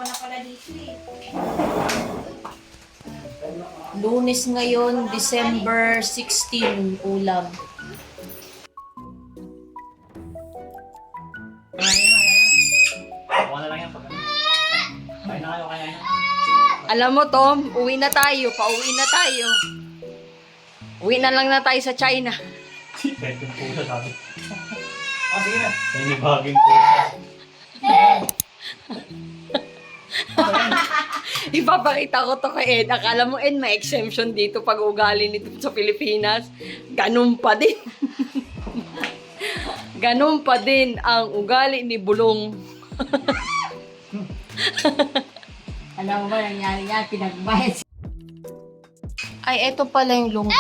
na pala dito eh. Lunes ngayon, December 16, ulam. Kuha na lang yan pag ano. Kain na kayo, kaya na. Alam mo, Tom, uwi na tayo. Pauwi na tayo. Uwi na lang na tayo sa China. Kahit yung pusa sabi. Sige na. Nanibagin pusa. Ipapakita ko to kay Ed. Akala mo, Ed, may exemption dito pag ugali nito sa Pilipinas. Ganun pa din. Ganun pa din ang ugali ni Bulong. Alam mo ba, nangyari yan, pinagbayad. Ay, eto pala yung lungga.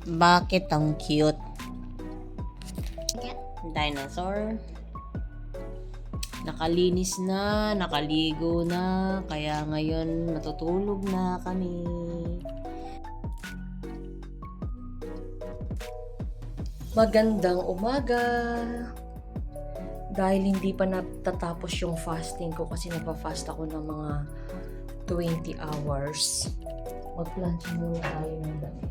Bakit ang cute? Dinosaur. Nakalinis na, nakaligo na, kaya ngayon matutulog na kami. Magandang umaga! Dahil hindi pa natatapos yung fasting ko kasi nagpa-fast ako ng mga 20 hours. Mag-plancha muna tayo ng damit.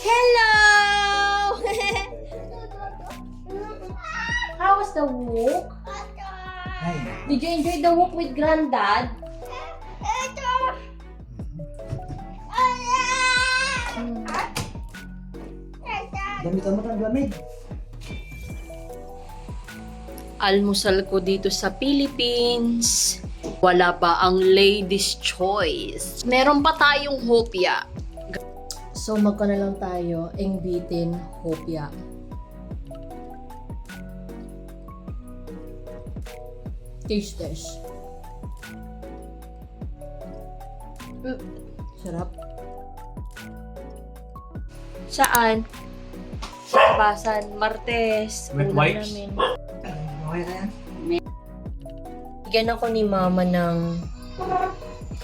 Hello! How was the walk? Did you enjoy the walk with Granddad? Gamitan mo ng lamig. Almusal ko dito sa Philippines. Wala pa ang ladies' choice. Meron pa tayong hopya. So, magka na lang tayo, ingbitin, hopya. Taste test. Sarap. Saan? Sa Basan, Martes. With ulam wipes? namin. Okay na yan? Bigyan ako ni Mama ng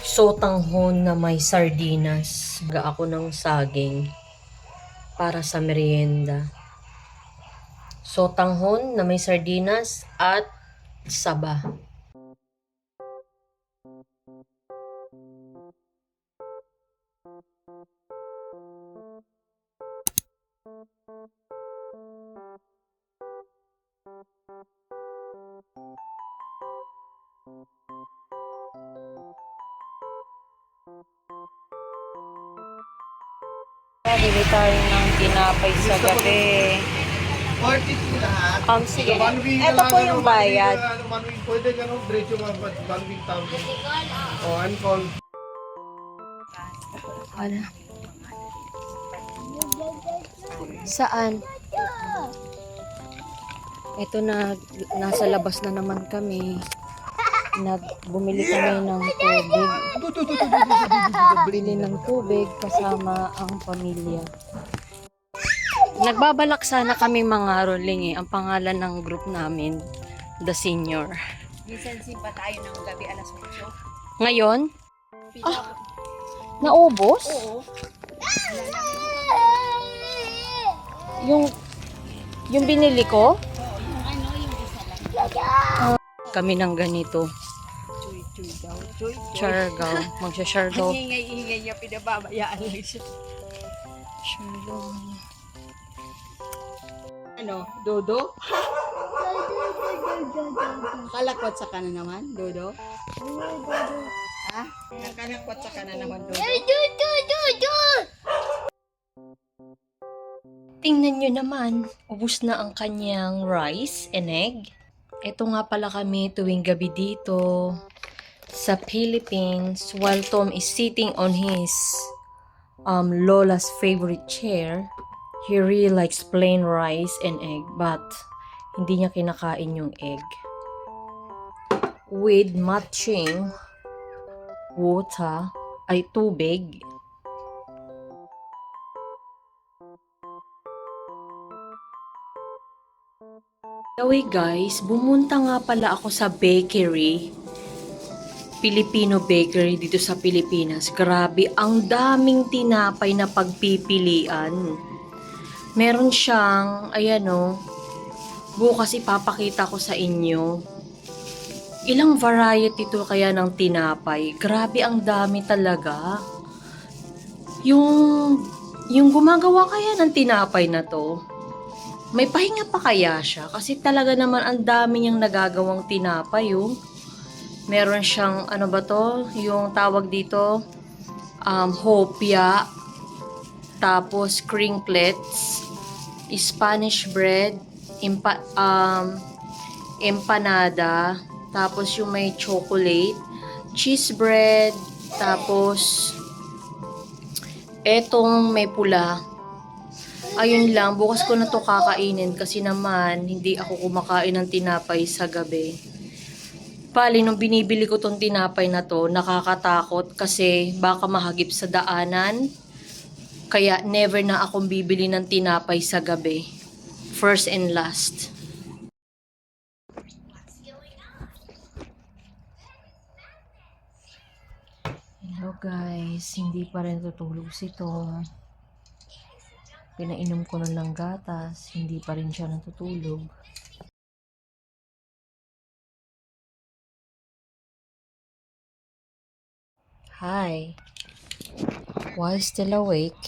sotanghon na may sardinas. Ga ako ng saging para sa merienda. Sotanghon na may sardinas at saba. Bili tayo ng tinapay sa gabi. 42 lahat. Sige. One week Ito na po lang, yung one week bayad. na lang, one week. Pwede ganun, diretso one week tawag. Oh, I'm call. Ano? Saan? Ito na, nasa labas na naman kami. Bumili kami ng tubig. Bili ng tubig kasama ang pamilya. Nagbabalak sana kami mga rolling Ang pangalan ng group namin, The Senior. Lisensin pa tayo ng gabi alas 8. Ngayon? Ah, naubos? Oo. Yung binili ko? Yung ano, yung isa lang. Kami ng ganito. Chuy daw. Chuy. Chargaw. Magsha-chargaw. Ingay niya, pinababayaan lang siya. Chargaw. Ano, Dodo? Kalakwat sa kanan naman, Dodo? Ha? Nakalakwat sa kanan naman, Dodo? Tingnan nyo naman, ubus na ang kanyang rice and egg. Ito nga pala kami tuwing gabi dito sa Philippines while Tom is sitting on his Lola's favorite chair. He really likes plain rice and egg but hindi niya kinakain yung egg. With matching water ay tubig. Anyway guys, bumunta nga pala ako sa bakery. Filipino bakery dito sa Pilipinas. Grabe, ang daming tinapay na pagpipilian. Meron siyang, ayan o, bukas ipapakita ko sa inyo. Ilang variety to kaya ng tinapay. Grabe, ang dami talaga. Yung gumagawa kaya ng tinapay na to, may pahinga pa kaya siya? Kasi talaga naman ang dami niyang nagagawang tinapay, oh. Meron siyang, ano ba to? Yung tawag dito, hopia, tapos crinklets, Spanish bread, empanada, tapos yung may chocolate, cheese bread, tapos etong may pula. Ayun lang, bukas ko na to kakainin kasi naman hindi ako kumakain ng tinapay sa gabi. Bali, nung binibili ko tong tinapay na to, nakakatakot kasi baka mahagip sa daanan. Kaya never na akong bibili ng tinapay sa gabi. First and last. Hello guys, hindi pa rin tutulog si Tom. Pinainom ko na ng gatas, hindi pa rin siya natutulog. Hi. While still awake,